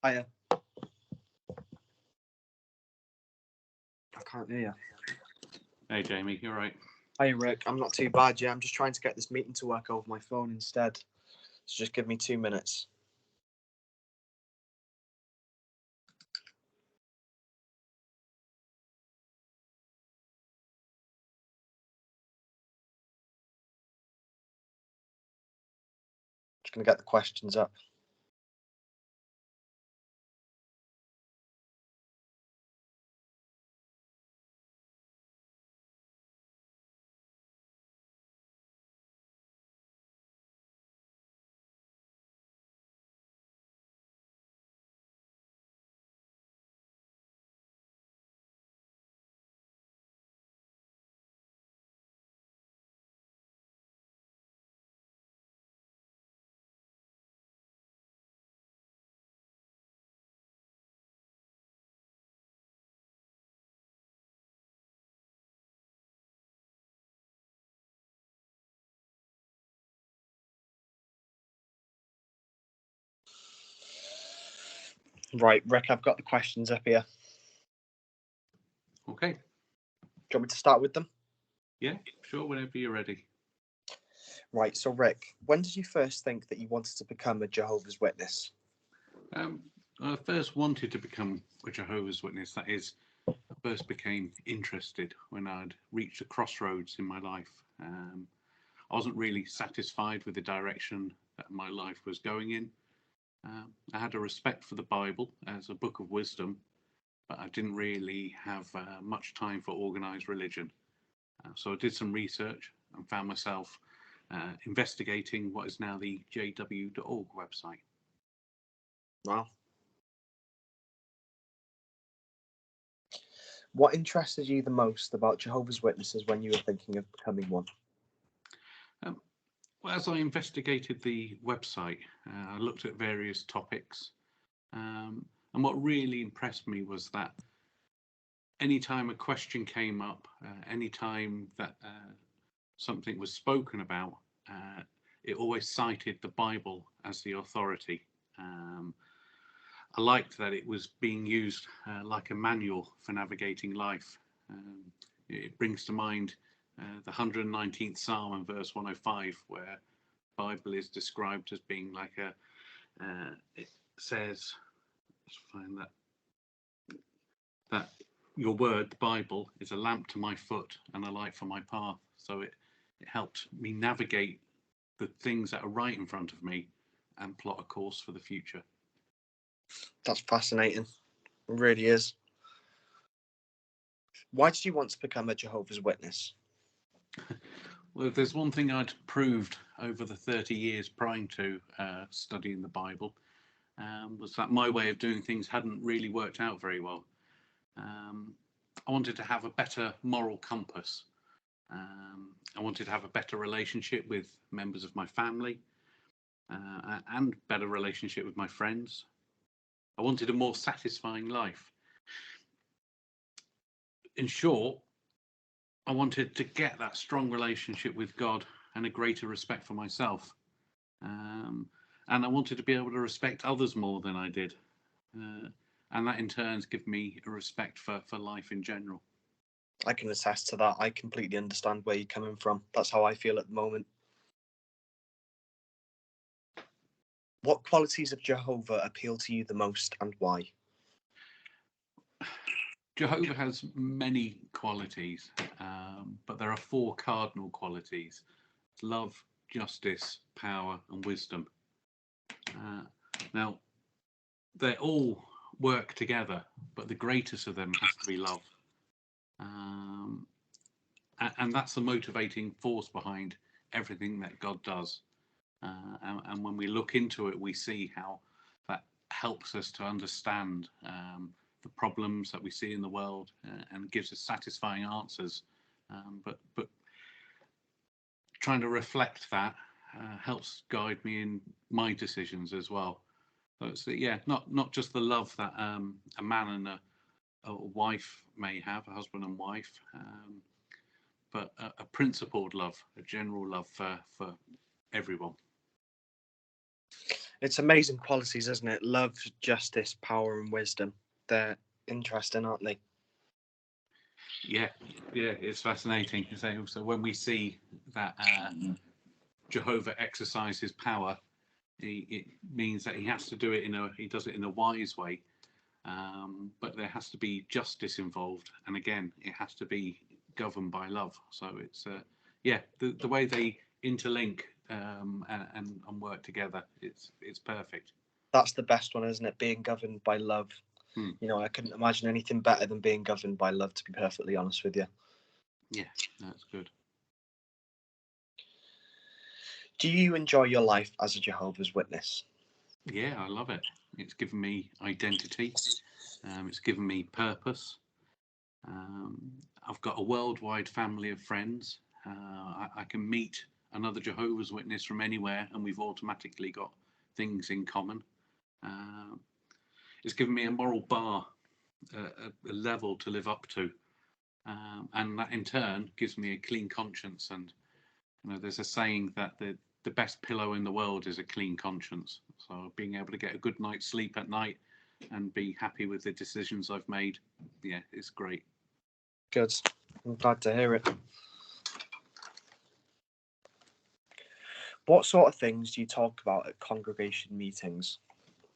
Hiya. I can't hear you. Hey Jamie, you're right. Hiya, Rick. I'm not too bad, yeah. I'm just trying to get this meeting to work over my phone instead. So just give me 2 minutes. Just going to get the questions up. Right, Rick, I've got the questions up here. Okay. Do you want me to start with them? Yeah, sure, whenever you're ready. Right, so Rick, when did you first think that you wanted to become a Jehovah's Witness? I first wanted to become a Jehovah's Witness. That is, I first became interested when I'd reached a crossroads in my life. I wasn't really satisfied with the direction that my life was going in. I had a respect for the Bible as a book of wisdom, but I didn't really have much time for organised religion. So I did some research and found myself investigating what is now the jw.org website. Wow. What interested you the most about Jehovah's Witnesses when you were thinking of becoming one? Well, as I investigated the website, I looked at various topics, and what really impressed me was that anytime a question came up, anytime that something was spoken about, it always cited the Bible as the authority. I liked that it was being used like a manual for navigating life. It brings to mind the 119th Psalm and verse 105, where the Bible is described as being like it says, let's find that your word, the Bible, is a lamp to my foot and a light for my path. So it helped me navigate the things that are right in front of me and plot a course for the future. That's fascinating. It really is. Why did you want to become a Jehovah's Witness? Well, if there's one thing I'd proved over the 30 years prior to studying the Bible, was that my way of doing things hadn't really worked out very well. I wanted to have a better moral compass. I wanted to have a better relationship with members of my family and better relationship with my friends. I wanted a more satisfying life. In short, I wanted to get that strong relationship with God and a greater respect for myself. And I wanted to be able to respect others more than I did. And that in turn gives me a respect for life in general. I can attest to that. I completely understand where you're coming from. That's how I feel at the moment. What qualities of Jehovah appeal to you the most and why? Jehovah has many qualities, but there are 4 cardinal qualities: love, justice, power, and wisdom. Now, they all work together, but the greatest of them has to be love. And that's the motivating force behind everything that God does. And when we look into it, we see how that helps us to understand the problems that we see in the world and gives us satisfying answers. But trying to reflect that helps guide me in my decisions as well. So it's not just the love that a man and a wife may have, a husband and wife, but a principled love, a general love for everyone. It's amazing qualities, isn't it? Love, justice, power, and wisdom. They're interesting, aren't they? Yeah, it's fascinating. So when we see that Jehovah exercises power, it means that he has to do it he does it in a wise way. But there has to be justice involved, and again, it has to be governed by love. So it's the way they interlink and work together, it's perfect. That's the best one, isn't it? Being governed by love. Hmm. You know, I couldn't imagine anything better than being governed by love, to be perfectly honest with you. Yeah, that's good. Do you enjoy your life as a Jehovah's Witness? Yeah, I love it. It's given me identity. It's given me purpose. I've got a worldwide family of friends. I can meet another Jehovah's Witness from anywhere, and we've automatically got things in common. It's given me a moral bar, a level to live up to, and that in turn gives me a clean conscience. And there's a saying that the best pillow in the world is a clean conscience. So being able to get a good night's sleep at night and be happy with the decisions I've made, yeah, it's great. Good. I'm glad to hear it. What sort of things do you talk about at congregation meetings?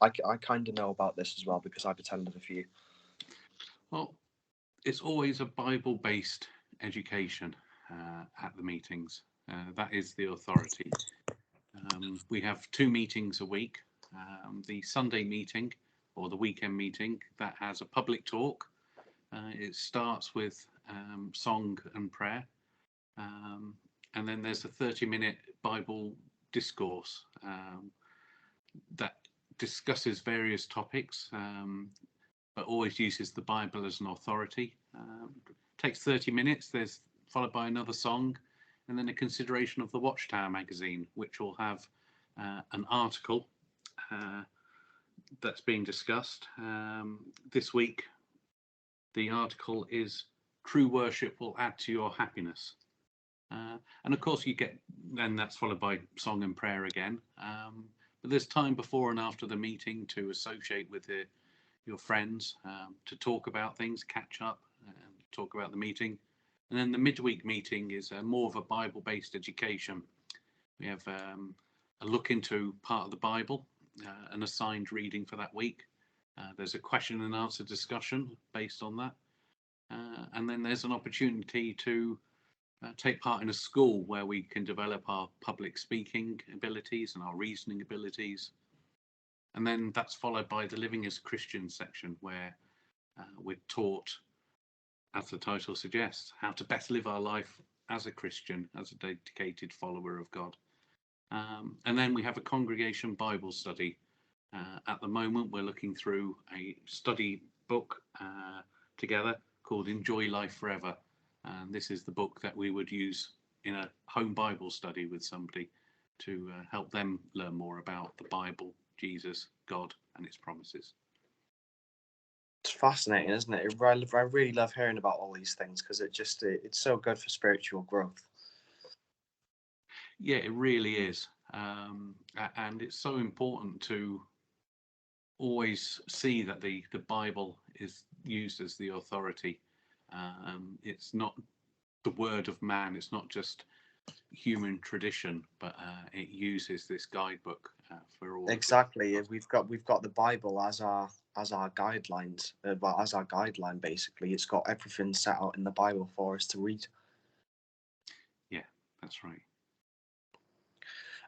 I kind of know about this as well because I've attended a few. Well, it's always a Bible-based education at the meetings. That is the authority. We have 2 meetings a week. The Sunday meeting or the weekend meeting that has a public talk. It starts with song and prayer. And then there's a 30-minute Bible discourse that discusses various topics, but always uses the Bible as an authority. Takes 30 minutes. There's followed by another song, and then a consideration of the Watchtower magazine, which will have an article that's being discussed. This week, the article is "True Worship Will Add to Your Happiness." And of course, then that's followed by song and prayer again. But there's time before and after the meeting to associate with your friends, to talk about things, catch up, talk about the meeting. And then the midweek meeting is more of a Bible-based education. We have a look into part of the Bible, an assigned reading for that week. There's a question and answer discussion based on that. And then there's an opportunity to take part in a school where we can develop our public speaking abilities and our reasoning abilities. And then that's followed by the Living as Christians section, where we're taught, as the title suggests, how to best live our life as a Christian, as a dedicated follower of God. And then we have a congregation Bible study. At the moment, we're looking through a study book together called Enjoy Life Forever. And this is the book that we would use in a home Bible study with somebody to help them learn more about the Bible, Jesus, God, and its promises. It's fascinating, isn't it? I really love hearing about all these things because it's so good for spiritual growth. Yeah, it really is. And it's so important to always see that the Bible is used as the authority. It's not the word of man. It's not just human tradition, but it uses this guidebook for all. Exactly. We've got the Bible as our guidelines, as our guideline. Basically, it's got everything set out in the Bible for us to read. Yeah, that's right.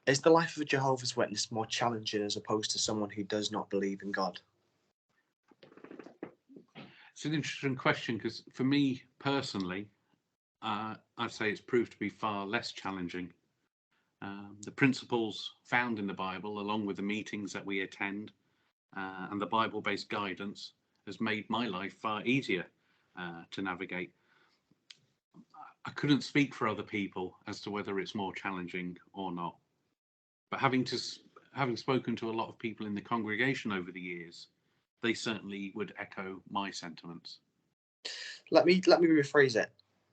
Is the life of a Jehovah's Witness more challenging as opposed to someone who does not believe in God? It's an interesting question because for me personally, I'd say it's proved to be far less challenging. The principles found in the Bible, along with the meetings that we attend and the Bible-based guidance, has made my life far easier to navigate. I couldn't speak for other people as to whether it's more challenging or not. But having spoken to a lot of people in the congregation over the years, they certainly would echo my sentiments. Let me rephrase it.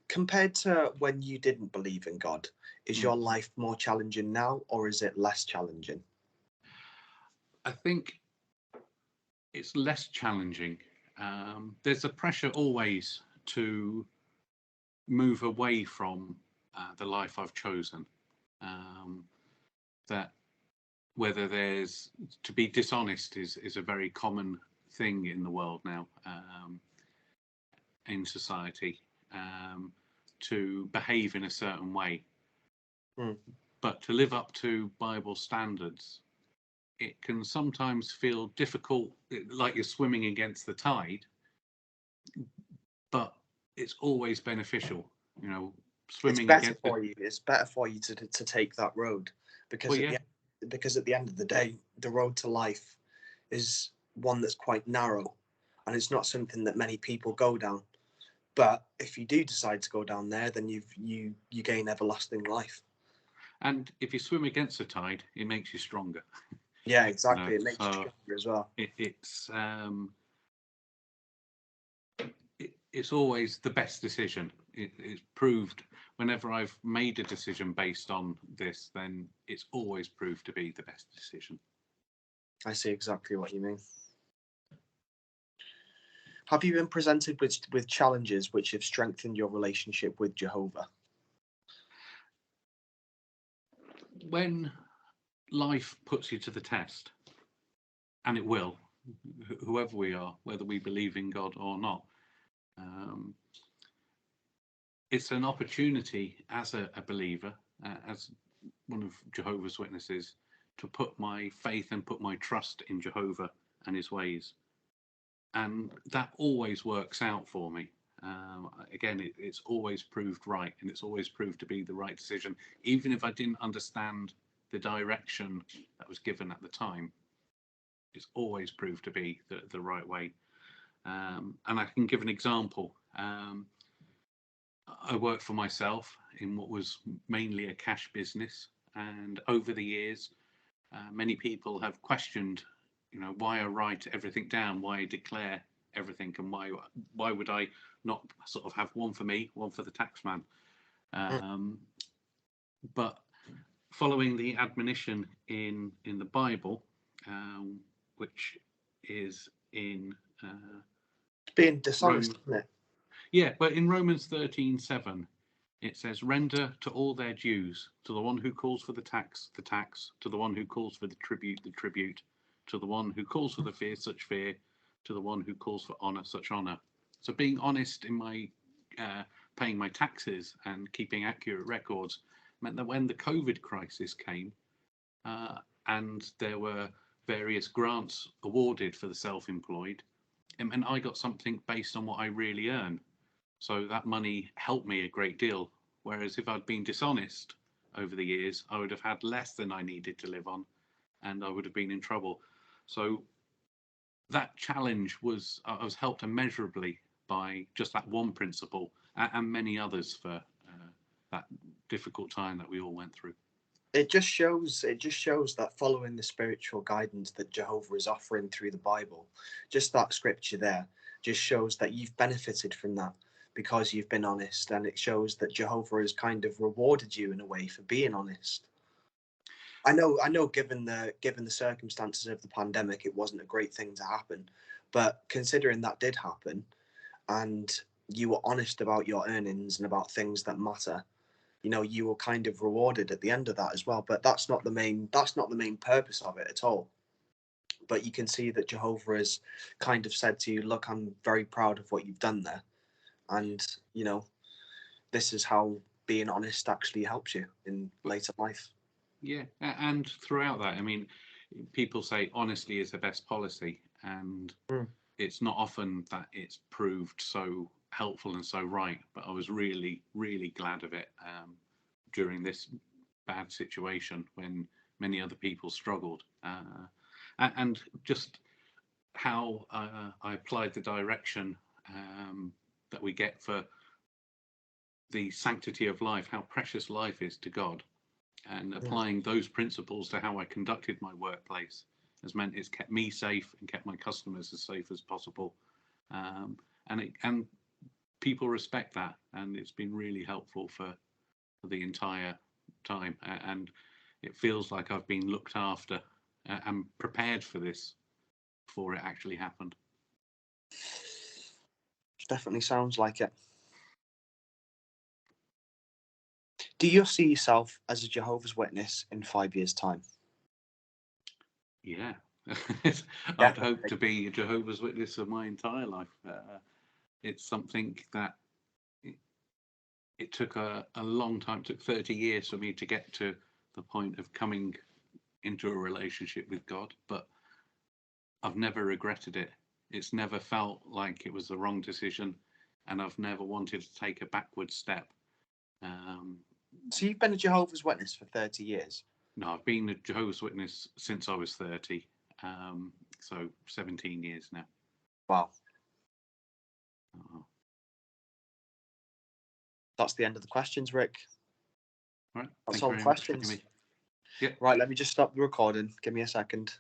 Compared to when you didn't believe in God, is your life more challenging now, or is it less challenging? I think it's less challenging. There's a pressure always to move away from the life I've chosen. That whether there's to be dishonest is a very common thing in the world now, in society, to behave in a certain way. But to live up to Bible standards, it can sometimes feel difficult, like you're swimming against the tide, but it's always beneficial, swimming It's better against for you. It's better for you to take that road, because Well, yeah. because at the end of the day, the road to life is one that's quite narrow, and it's not something that many people go down. But if you do decide to go down there, then you gain everlasting life. And if you swim against the tide, it makes you stronger. Yeah, exactly. It makes you So stronger as well. It's always the best decision. It's proved whenever I've made a decision based on this, then it's always proved to be the best decision. I see exactly what you mean. Have you been presented with challenges which have strengthened your relationship with Jehovah? When life puts you to the test, and it will, whoever we are, whether we believe in God or not, it's an opportunity as a believer, as one of Jehovah's Witnesses, to put my faith and put my trust in Jehovah and his ways. And that always works out for me. Again, it's always proved right, and it's always proved to be the right decision. Even if I didn't understand the direction that was given at the time, it's always proved to be the right way. And I can give an example. I worked for myself in what was mainly a cash business, and over the years, many people have questioned, why I write everything down, why I declare everything, and why would I not sort of have one for me, one for the taxman? But following the admonition in the Bible, which is in Being dishonest, isn't it? Yeah, but in Romans 13:7, it says, "Render to all their dues, to the one who calls for the tax, to the one who calls for the tribute, to the one who calls for the fear, such fear, to the one who calls for honor, such honor." So being honest in my paying my taxes and keeping accurate records meant that when the COVID crisis came, and there were various grants awarded for the self-employed, it meant I got something based on what I really earn. So that money helped me a great deal. Whereas if I'd been dishonest over the years, I would have had less than I needed to live on, and I would have been in trouble. So that challenge I was helped immeasurably by just that one principle, and many others for that difficult time that we all went through. It just shows that following the spiritual guidance that Jehovah is offering through the Bible, just that scripture there, just shows that you've benefited from that because you've been honest, and it shows that Jehovah has kind of rewarded you in a way for being honest. I know given the circumstances of the pandemic, it wasn't a great thing to happen, but considering that did happen, and you were honest about your earnings and about things that matter, you were kind of rewarded at the end of that as well. But that's not the main purpose of it at all. But you can see that Jehovah has kind of said to you, look, I'm very proud of what you've done there, and this is how being honest actually helps you in later life. Yeah, and throughout that, I mean, people say honesty is the best policy, and it's not often that it's proved so helpful and so right. But I was really, really glad of it during this bad situation when many other people struggled, and just how I applied the direction that we get for the sanctity of life, how precious life is to God. And applying those principles to how I conducted my workplace has meant it's kept me safe and kept my customers as safe as possible. And people respect that, and it's been really helpful for the entire time. And it feels like I've been looked after and prepared for this before it actually happened. Definitely sounds like it. Do you see yourself as a Jehovah's Witness in 5 years' time? Yeah. I'd hope to be a Jehovah's Witness of my entire life. It's something that it took a long time. It took 30 years for me to get to the point of coming into a relationship with God, but I've never regretted it. It's never felt like it was the wrong decision, and I've never wanted to take a backward step. So you've been a Jehovah's Witness for 30 years? No, I've been a Jehovah's Witness since I was 30, so 17 years now. Wow. Oh. That's the end of the questions, Rick. All right. That's Thank all you the very much for questions. having me. Yeah. Right, let me just stop the recording. Give me a second.